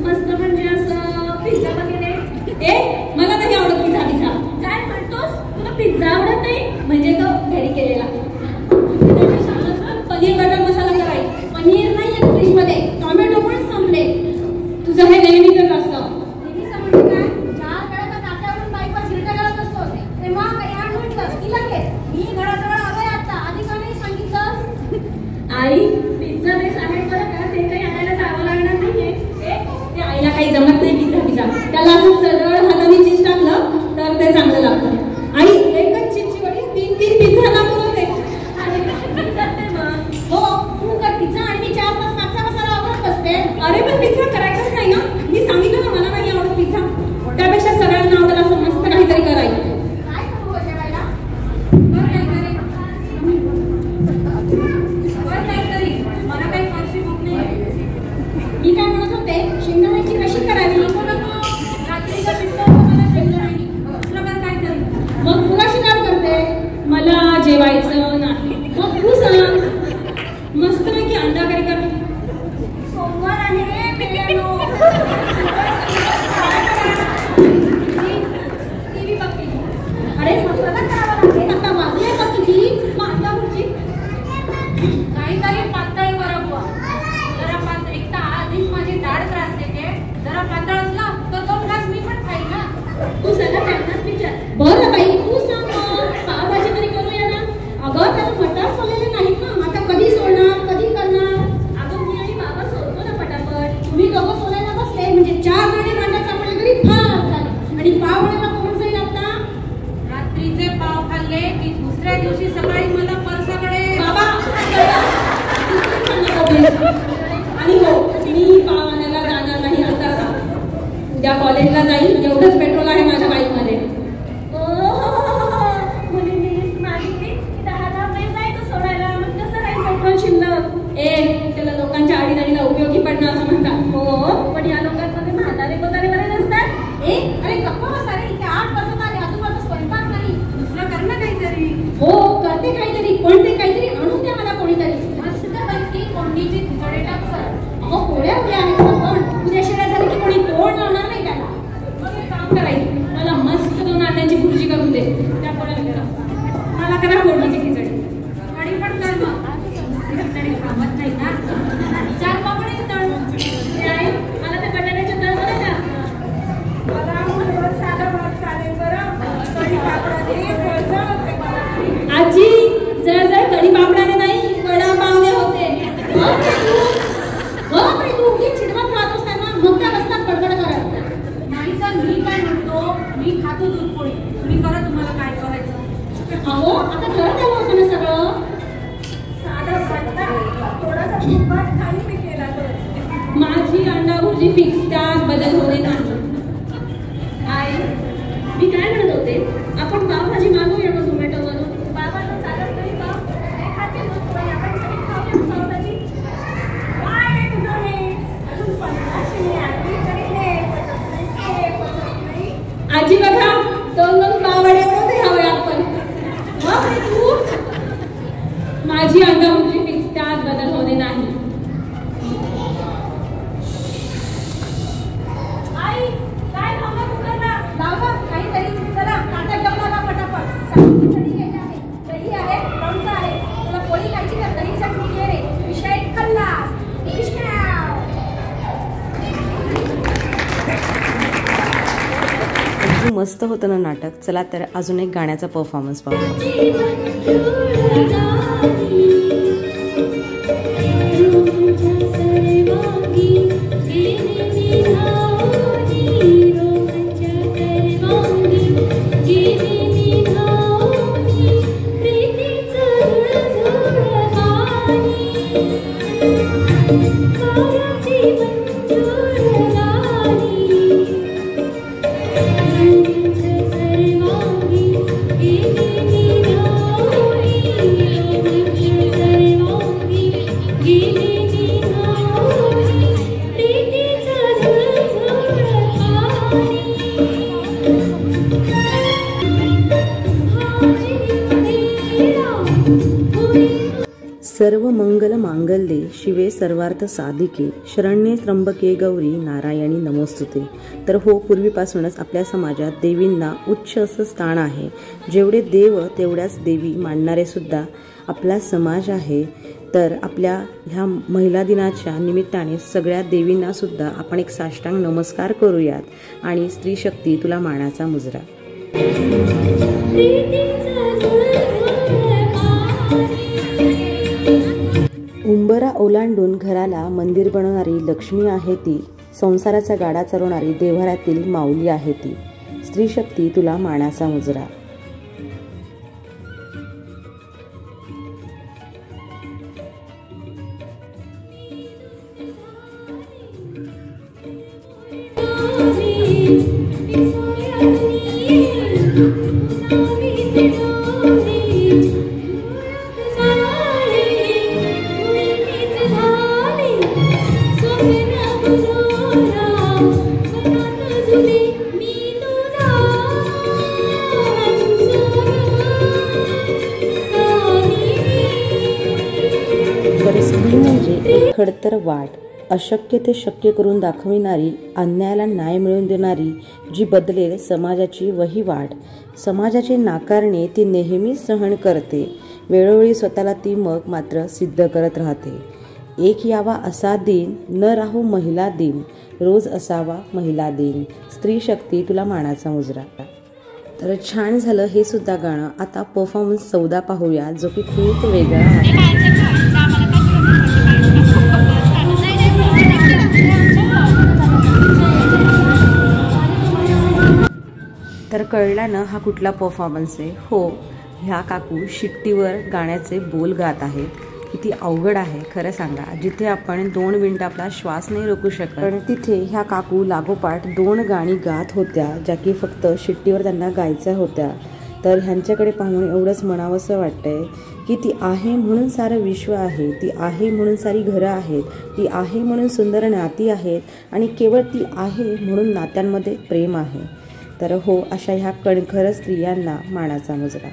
[SPEAKER 4] मस्त म्हणजे असं पिझ्झा वगैरे. ए, मला नाही आवडत पिझ्झा. काय म्हणतोस? तुला पिझ्झा आवडत नाही? म्हणजे तो घरी केलेला. पनीर बटर मसाला कराय. पनीर नाही आहे फ्रीज मध्ये, टोमॅटो पण संपले. तुझं हे नेहमीच असतं.
[SPEAKER 5] नेहमीचं म्हणजे काय? 4 वेळा नात्यावरून बायको झिरटा घालत असतो. तेव्हा या म्हटलं की लगेच मी घराजवळ आलोय आता. आधी का नाही सांगितलंस?
[SPEAKER 4] आई, पिझ्झा बेस आहे बरं का, ते काही आणायला जावं लागणार नाहीये. ते आईला काही जमत नाही पिझ्झा. त्याला असं सरळ हाताने चीज टाकलं तर ते चांगलं लागतं. आई, एकच चीजची वडी 3-3 पिझ्झा ना पुरवते. हो, तू कर पिझ्झा आणि मी 4-5 मागचा मसाला आवडत असते. अरे पण पिझ्झा करायचाच नाही ना. मी सांगितलं ना मला नाही आवडत पिझ्झा. त्यापेक्षा सगळ्यांना आवडेल असं मस्त काहीतरी करायचं.
[SPEAKER 5] काय करू जेवायला? मला काही फारशी भूक नाही.
[SPEAKER 4] मी काय म्हणत होते, शेंगदाण्याची कशी करावी?
[SPEAKER 5] रात्रीचा पिठलं मला शेंगदाणे. तुला पण काय करू?
[SPEAKER 4] मग तू कशी काय करते? मला जेवायचं नाही. मग तू सांग. मस्तपैकी अंडा करी कर.
[SPEAKER 5] सोमवार आहे मेल्यानो.
[SPEAKER 4] टीव्ही बघते. अरे मसाला करावा लागेल. आता वाजले का किती? मांडा भुर्जी
[SPEAKER 5] काहीतरी पातळ बरं बुवा. जरा पातळ. एक तर आधीच माझी दाढ त्रास देते. जरा पातळ असला तर 2 घास मी पण खाईन ना.
[SPEAKER 4] तू सगळं त्यांनाच विचार. बरं बाई, तू सांग मग. पावभाजी तरी करूया ना. अगं त्याला मटार सोडलेले नाहीत ना. आता कधी सोडणार, कधी करणार? अगं मी आणि बाबा सोडतो ना पटापट. तुम्ही दोघं सोडायला बसले म्हणजे 4 महिने भांडण सापडले तरी फार झाले. आणि पावभाजीला कोण जाईल आता?
[SPEAKER 5] रात्रीचे पाव खाल्ले की दुसऱ्या दिवशी सकाळी मला परसाकडे.
[SPEAKER 4] बाबा आणि हो, मी पाव आणायला जाणार नाही आता सांग. उद्या कॉलेजला जाईल. एवढंच पेट्रोल आहे माझ्या बाईकमध्ये.
[SPEAKER 5] मुलींनी मागितली 10 मैल जायचं सोडायला. मग कसं राहील पेट्रोल शिल्लक?
[SPEAKER 4] त्याला लोकांच्या आडीदाडीला उपयोगी पडणं असं म्हणतात.
[SPEAKER 5] हो, पण या लोकांमध्ये म्हातारे कोतारे बरे नसतात. अरे गप्पा बसा रे. इथे 8 वाजत आले, अजून माझा स्वयंपाक नाही. दुसरं कर ना काहीतरी.
[SPEAKER 4] हो, करते काहीतरी. पण ते काहीतरी आणून द्या मला कोणीतरी.
[SPEAKER 5] मस्तपैकी कोंडीची खिचडी टाक कर.
[SPEAKER 4] अहो, पोळ्या आहेत ना पण. उद्या शिळ्या झाली की कोणी तोड लावणार नाही त्याला. मग एक काम करायचं, मला आता घरात आलं होतं ना सगळं.
[SPEAKER 5] साधा वाटला थोडासा तुपात खाली मी केला तर
[SPEAKER 4] माझी अंडा भुर्जी फिक्स, त्यात बदल होणे नाही. आई, मी काय म्हणत होते, आपण पावभाजी मागवूया मग झोमॅटोवरून.
[SPEAKER 5] बाबांना चालत नाही का? हे खाते मग बाई, आपण सगळी खाऊया पावभाजी. काय रे तुझं हे? अजून 15 शिळे आणली तरी हे पचत नाही, हे पचत नाही.
[SPEAKER 4] आजी बघा, 2 पावडे होते ह्या वयात पण. मग रे तू, माझी अंडा भुर्जी फिक्स, त्यात बदल होणे नाही.
[SPEAKER 5] आई, काय खाऊ तुला? बाबा, काहीतरी चला, कांदा घेऊन आला पटापट. साखरेची चटणी घ्यायची आहे, दही आहे, लोणचं आहे. तुला पोळी खायची का? दही चटणी घे रे. विषय खल्लास.
[SPEAKER 1] अगदी मस्त होतं ना नाटक. चला तर अजून एक गाण्याचा परफॉर्मन्स पाहूया. सर्व मंगल मांगल्ये शिवे सर्वार्थ साधिके शरण्ये त्र्यंबके गौरी नारायणी नमोस्तुते. तर हो, पूर्वीपासूनच आपल्या समाजात देवींना उच्च असं स्थान आहे. जेवढे देव तेवढ्याच देवी मानणारे सुद्धा आपला समाज आहे. तर आपल्या ह्या महिला दिनाच्या निमित्ताने सगळ्या देवींना सुद्धा आपण एक साष्टांग नमस्कार करूयात आणि स्त्री शक्ती तुला मानाचा मुजरा. उंबरा ओलांडून घराला मंदिर बनवणारी लक्ष्मी आहे ती. संसाराचा गाडा चालवणारी देव्हाऱ्यातील माऊली आहे ती. स्त्री शक्ती तुला मानाचा मुजरा. स्त्री म्हणजे एक खडतर वाट, अशक्य ते शक्य करून दाखविणारी, अन्यायाला न्याय मिळवून देणारी, जी बदलेल समाजाची वहिवाट. समाजाचे नाकारणे ती नेहमीच सहन करते. वेळोवेळी स्वतःला ती मग मात्र सिद्ध करत राहते. एक यावा असा दिन, न राहू महिला दिन, रोज असावा महिला दिन. स्त्री शक्ती तुला मानाचा मुजरा. तर छान झालं हे सुद्धा गाणं. आता परफॉर्मन्स 14 पाहूया, जो की खूप वेगळा आहे. तर कळला ना हा कुठला परफॉर्मन्स आहे. हो, ह्या काकू शिट्टीवर गाण्याचे बोल गात आहेत. किती अवघड आहे खरं सांगा. जिथे आपण 2 मिनिटं आपला श्वास नाही रोखू शकत, पण तिथे ह्या काकू लागोपाठ 2 गाणी गात होत्या, ज्या की फक्त शिट्टीवर त्यांना गायच्या होत्या. तर ह्यांच्याकडे पाहून एवढंच म्हणावंसं वाटतंय की ती आहे म्हणून सारं विश्व आहे, ती आहे म्हणून सारी घरं आहेत, ती आहे म्हणून सुंदर नाती आहेत, आणि केवळ ती आहे म्हणून नात्यांमध्ये प्रेम आहे. तर हो, अशा ह्या कणखर स्त्रियांना मानाचा मुजरा.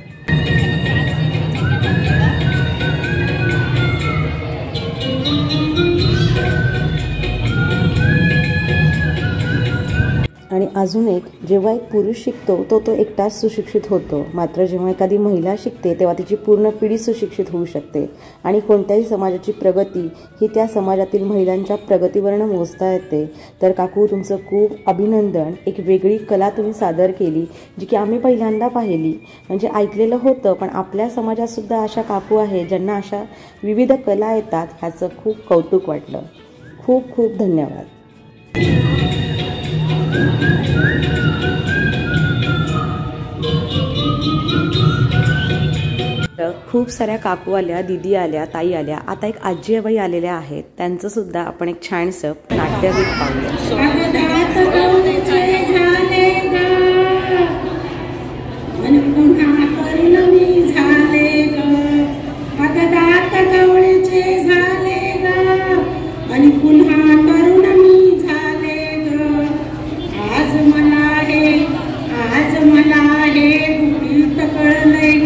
[SPEAKER 1] आणि अजून एक, जेव्हा एक पुरुष शिकतो तो एकटाच सुशिक्षित होतो, मात्र जेव्हा एखादी महिला शिकते तेव्हा तिची पूर्ण पिढी सुशिक्षित होऊ शकते. आणि कोणत्याही समाजाची प्रगती ही त्या समाजातील महिलांच्या प्रगतीवरनं मोजता येते. तर काकू, तुमचं खूप अभिनंदन. एक वेगळी कला तुम्ही सादर केली, जी की आम्ही पहिल्यांदा पाहिली. म्हणजे ऐकलेलं होतं, पण आपल्या समाजात सुद्धा अशा काकू आहेत ज्यांना अशा विविध कला येतात. ह्याचं खूप कौतुक वाटलं. खूप खूप धन्यवाद. खूप साऱ्या काकू आल्या, दीदी आल्या, ताई आल्या. आता एक आजी-आबाई आलेल्या आहेत, त्यांचं सुद्धा आपण एक छानसं नाट्यगीत पाहूया.
[SPEAKER 6] आणि पुन्हा तरुण मी झाले ग. आज मला हे गुपित कळलंय,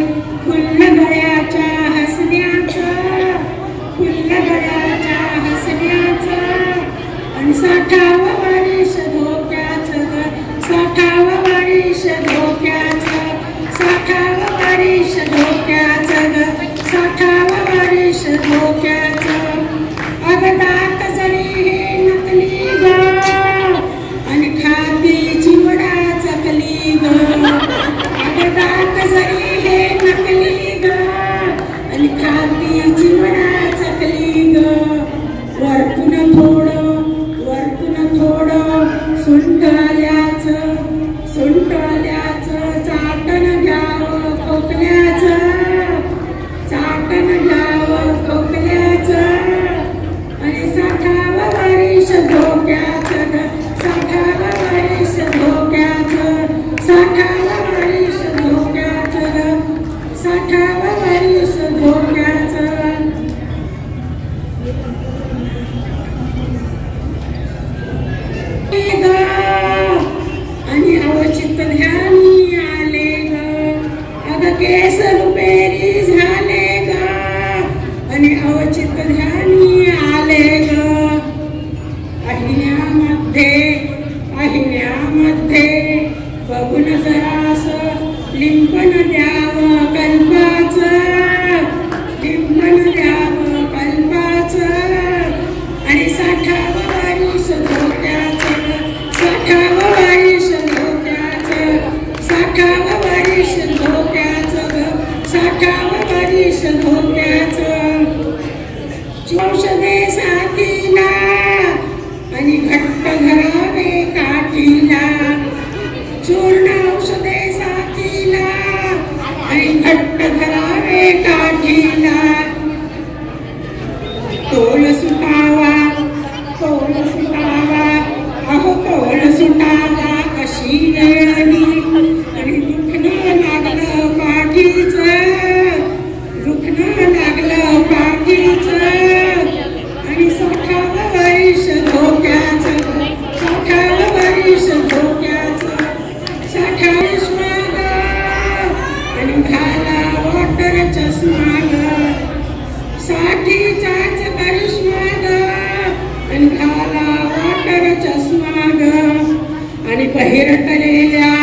[SPEAKER 6] खुल्ल गळ्याच्या हसण्याचं, खुल्ल गळ्याच्या हसण्याचं. आणि 60व वर्ष धोक्याचं ग, 60व वर्ष धोक्याचं, 60व वर्ष धोक्याचं ग, 60व वर्ष धोक्याचं. अगदात जरी हे नकली ग, आणि खाती चिवडा चकली ग. अगदात जरी हे नकली ग, आणि खाती चिवडा चकली ग. वरतून थोडं सुंटाल्याचं चाटण घ्यावं खोकल्याचं, चाटण घ्यावं खोकल्याचं. आणि 60व वर्ष धोक्याचं ग, 60व वर्ष धोक्याचं, 60व वर्ष धोक्याचं ग, 60व वर्ष धोक्याचं. आणि अवचित ध्यानी आले ग, अग केस रुपेरी झाले ग. आणि अवचित ध्यानी आले ग. अहिल्यामध्ये बघून जरासं लिंपण द्यावं कल्पाचं, लिंपण द्यावं कल्पाचं. आणि 60व वर्ष धोक्याचं, 60व वर्ष धोक्याचं, 60व वर्ष धोक्याचं ग, 60व वर्ष धोक्याचं. औषधे साथीला आणि घट्ट धरावे काठीला, चूर्ण औषधे साथीला आणि घट्ट धरावे काठीला. तोल सुटावा, अहो तोल सुटावा अशी वेळ आली. आणि दुखणं लागलं पाठीचं, दुखणं लागलं पाठीचं. आणि 60व वर्ष धोक्याचं, 60व वर्ष धोक्याचं, 60व ग. आणि घाला वॉटर चष्मा ग, 60चाच करिश्मा ग. आणि घाला वॉटर चष्मा ग. आणि बहिरटलेल्या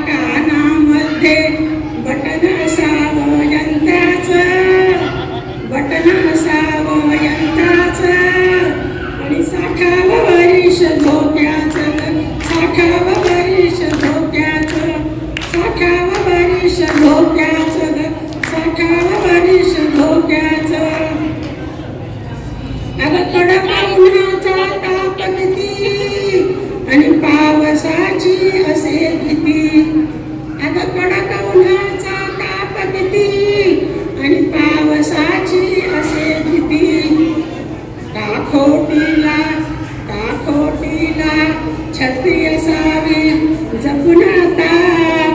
[SPEAKER 6] कानामध्ये बटन असावं यंत्राचं, बटन असावं यंत्राचं. आणि 60व वर्ष धोक्याचं ग, 60व वर्ष धोक्याचं, 60व वर्ष धोक्याचं ग, 60व वर्ष धोक्याचं. अगं कडक उन्हाचा ताप किती, आणि पावसाची असे भीती. अगं कडक उन्हाचा ताप किती, आणि पावसाची असे भीती. काखोटीला छत्री असावी, जपून आता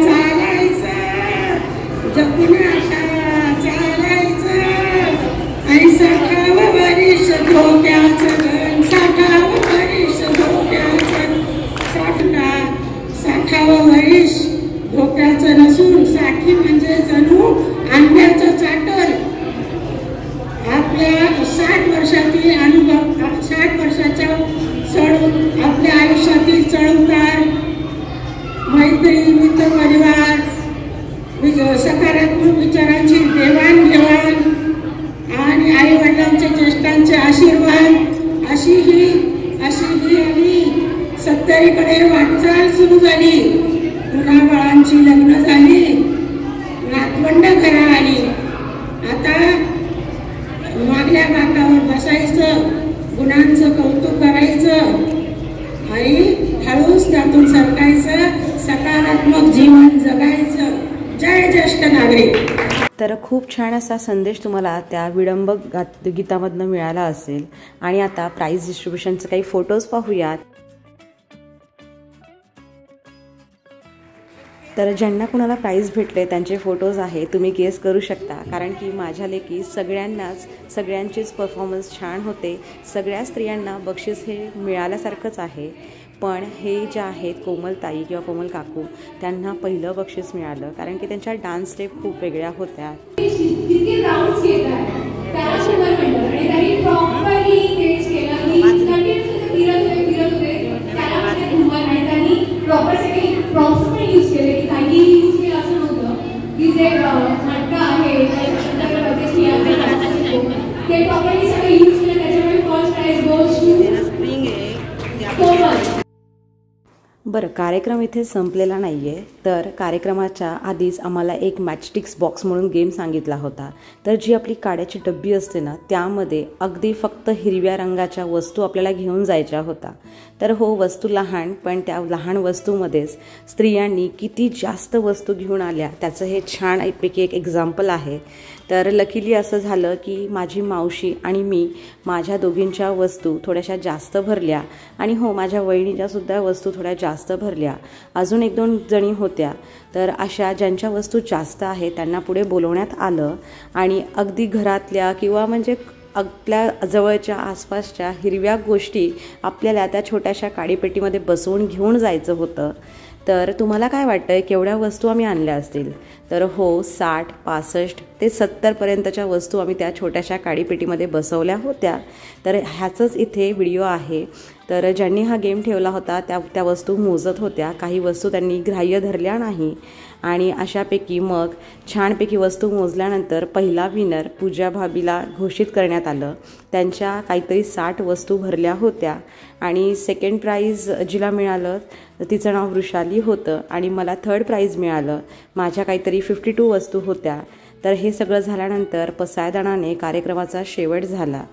[SPEAKER 6] चालायचं, जपून आता चालायचं. आणि 60व वर्ष धोक्याचं ग, 60व वर्ष धोक्याचं. 60व वर्ष धोक्याचं नसून 60 म्हणजे जणू आंब्याचं चाटल. आपल्या 60 वर्षातील अनुभव, 60 वर्षाच्या आपल्या आयुष्यातील चढउतार, मैत्री, मित्रपरिवार, सकारात्मक विचारांची देवाणघेवाण आणि आई वडिलांच्या ज्येष्ठांचे आशीर्वाद, अशी ही आम्ही 70कडे वाटचाल सुरू झाली. मुलाबाळांची लग्न झाली, नातवंड घरा आली. आता मागल्या बाकावर बसायचं, गुणांचं कौतुक करायचं आणि हळूच त्यातून सरकायचं, सकारात्मक जीवन जगायचं. जय ज्येष्ठ नागरिक.
[SPEAKER 1] तर खूप छान असा संदेश तुम्हाला त्या विडंब गीतामधनं मिळाला असेल. आणि आता प्राइज डिस्ट्रीब्युशनचे काही फोटोज पाहूयात. तर ज्यांना कुणाला प्राइज भेटले त्यांचे फोटोज आहे, तुम्ही गेस करू शकता. कारण की माझ्या लेकी सगळ्यांचीच परफॉर्मन्स छान होते. सगळ्या स्त्रियांना बक्षीस हे मिळाल्यासारखंच आहे. पण हे जे आहेत कोमलताई किंवा कोमल काकू, त्यांना पहिलं बक्षीस मिळालं कारण की त्यांच्या डान्स स्टेप खूप वेगळ्या होत्या. बरं, कार्यक्रम इथे संपलेला नाही आहे. तर कार्यक्रमाच्या आधीच आम्हाला एक मॅचस्टिक्स बॉक्स म्हणून गेम सांगितला होता. तर जी आपली काड्याची डब्बी असते ना, त्यामध्ये अगदी फक्त हिरव्या रंगाच्या वस्तू आपल्याला घेऊन जायच्या होता. तर हो, वस्तू लहान, पण त्या लहान वस्तूमध्येच स्त्रियांनी किती जास्त वस्तू घेऊन आल्या त्याचं हे छान पैकी एक एक्झाम्पल आहे. तर लकीली असं झालं की माझी मावशी आणि मी, माझ्या दोघींच्या वस्तू थोड्याशा जास्त भरल्या. आणि हो, माझ्या वहिनीच्यासुद्धा वस्तू थोड्या जास्त भरल्या. अजून 1-2 जणी होत्या. तर अशा ज्यांच्या वस्तू जास्त आहेत त्यांना पुढे बोलवण्यात आलं. आणि अगदी घरातल्या किंवा म्हणजे आपल्या जवळच्या आसपासच्या हिरव्या गोष्टी आपल्याला त्या छोट्याशा काडीपेटीमध्ये बसवून घेऊन जायचं होतं. तर तुम्हाला काय वाटतं केवढ्या वस्तू आम्ही आणल्या असतील? तर हो, 60, 65 ते 70पर्यंतच्या वस्तू आम्ही त्या छोट्याशा काडीपेटीमध्ये बसवल्या होत्या. तर ह्याचंच इथे व्हिडिओ आहे. तर ज्यांनी हा गेम ठेवला होता त्या वस्तू मोजत होत्या. काही वस्तू त्यांनी ग्राह्य धरल्या नाही. आणि अशापैकी मग छानपैकी वस्तू मोजल्यानंतर पहिला विनर पूजा भाभीला घोषित करण्यात आलं. त्यांच्या काहीतरी 60 वस्तू भरल्या होत्या. आणि सेकंड प्राईज जिला मिळालं तिचं नाव वृषाली होतं. आणि मला थर्ड प्राईज मिळालं. माझ्या काहीतरी 52 वस्तू होत्या. तर हे सगळं झाल्यानंतर पसायदानाने कार्यक्रमाचा शेवट झाला.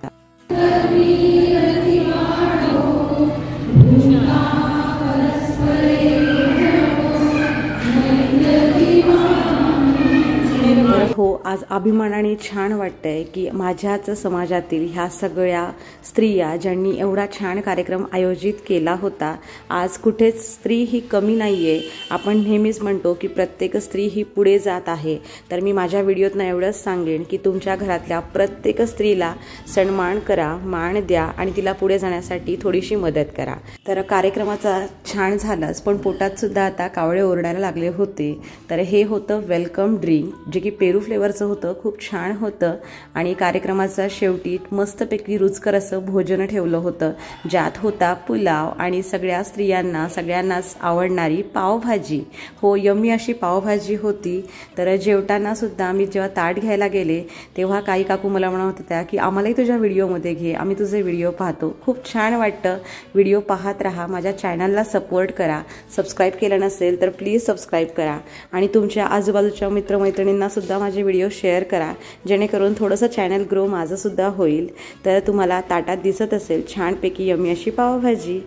[SPEAKER 1] हो, आज अभिमानाने छान वाटतंय की माझ्याच समाजातील ह्या सगळ्या स्त्रिया ज्यांनी एवढा छान कार्यक्रम आयोजित केला होता. आज कुठेच स्त्री ही कमी नाही आहे. आपण नेहमीच म्हणतो की प्रत्येक स्त्री ही पुढे जात आहे. तर मी माझ्या व्हिडिओतनं एवढंच सांगेन की तुमच्या घरातल्या प्रत्येक स्त्रीला सन्मान करा, मान द्या आणि तिला पुढे जाण्यासाठी थोडीशी मदत करा. तर कार्यक्रमाचा छान झालाच, पण पोटात सुद्धा आता कावळे ओरडायला लागले होते. तर हे होतं वेलकम ड्रिंक, जे की पेरू फ्लेवरचं होतं. खूप छान होतं. आणि कार्यक्रमाचा शेवटी मस्तपैकी रुचकर असं भोजन ठेवलं होतं, ज्यात होता पुलाव आणि सगळ्या स्त्रियांना सगळ्यांनाच आवडणारी पावभाजी. हो, यम्मी अशी पावभाजी होती. तर जेवताना सुद्धा मी जेव्हा ताट घ्यायला गेले तेव्हा काही काकू मला म्हणत होत्या की आम्हालाही तुझ्या व्हिडिओमध्ये घे, आम्ही तुझे व्हिडिओ पाहतो. खूप छान वाटतं. व्हिडिओ पाहत राहा, माझ्या चॅनलला सपोर्ट करा. सबस्क्राईब केलं नसेल तर प्लीज सबस्क्राईब करा. आणि तुमच्या आजूबाजूच्या मित्रमैत्रिणींना सुद्धा माझे व्हिडिओ शेअर करा, जेणेकरून थोडंसं चॅनल ग्रो माझंसुद्धा होईल. तर तुम्हाला ताटात दिसत असेल छानपैकी यम्मी अशी पावभाजी.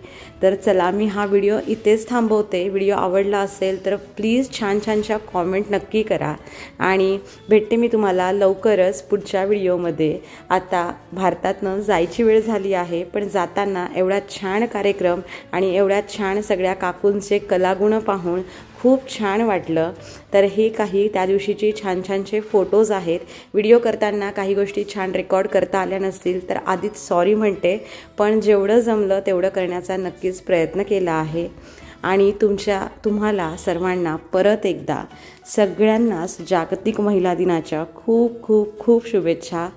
[SPEAKER 1] तर चला, मी हा व्हिडिओ इथेच थांबवते. व्हिडिओ आवडला असेल तर प्लीज छान छानशा कॉमेंट नक्की करा. आणि भेटते मी तुम्हाला लवकरच पुढच्या व्हिडिओमध्ये. आता भारतातनं जायची वेळ झाली आहे, पण जाताना एवढा छान कार्यक्रम आणि एवढ्या छान सगळ्या काकूंचे कलागुण पाहून खूप छान वाटलं. तर हे काही त्या दिवशीचे छान छानचे फोटोज आहेत. व्हिडिओ करताना काही गोष्टी छान रेकॉर्ड करता आल्या नसतील तर आधीच सॉरी म्हणते, पण जेवढं जमलं तेवढं करण्याचा नक्कीच प्रयत्न केला आहे. आणि तुम्हाला सर्वांना परत एकदा सगळ्यांनाच जागतिक महिला दिनाच्या खूप खूप खूप शुभेच्छा.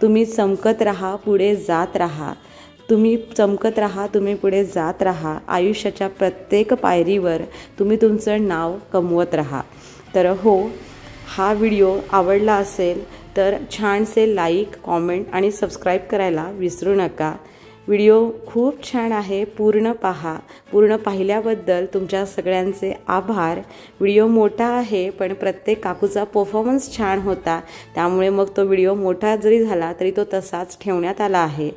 [SPEAKER 1] तुम्ही चमकत राहा, पुढे जात राहा. तुम्ही चमकत राहा, तुम्ही पुढे जात राहा. आयुष्याच्या प्रत्येक पायरीवर तुम्ही तुमचं नाव कमवत राहा. तर हो, हा व्हिडिओ आवडला असेल तर छानसे लाईक, कॉमेंट आणि सबस्क्राईब करायला विसरू नका. व्हिडिओ खूप छान आहे, पूर्ण पहा. पूर्ण पाहिल्याबद्दल तुमच्या सगळ्यांचे आभार. व्हिडिओ मोठा आहे पण प्रत्येक काकूचा परफॉर्मन्स छान होता, त्यामुळे मग तो व्हिडिओ मोठा जरी झाला तरी तो तसाच ठेवण्यात आला आहे.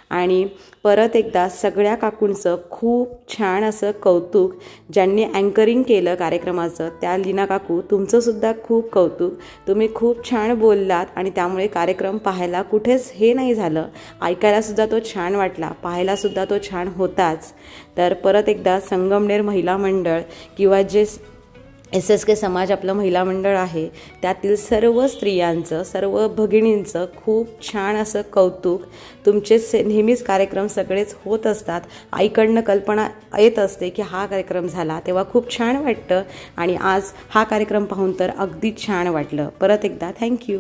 [SPEAKER 1] आणि परत एकदा सगळ्या काकूंचं खूप छान असं कौतुक. ज्यांनी अँकरिंग केलं कार्यक्रमाचं त्या लीना काकू, तुमचंसुद्धा खूप कौतुक. तुम्ही खूप छान बोललात आणि त्यामुळे कार्यक्रम पाहायला कुठेच हे नाही झालं. ऐकायलासुद्धा तो छान वाटला, पाहायलासुद्धा तो छान होताच. तर परत एकदा संगमनेर महिला मंडळ किंवा जे SSK समाज आपलं महिला मंडळ आहे त्यातील सर्व स्त्रियांचं, सर्व भगिनींचं खूप छान असं कौतुक. तुमचे नेहमीच कार्यक्रम सगळेच होत असतात. आईकडनं कल्पना येत असते की हा कार्यक्रम झाला तेव्हा खूप छान वाटतं आणि आज हा कार्यक्रम पाहून तर अगदी छान वाटलं. परत एकदा थँक्यू.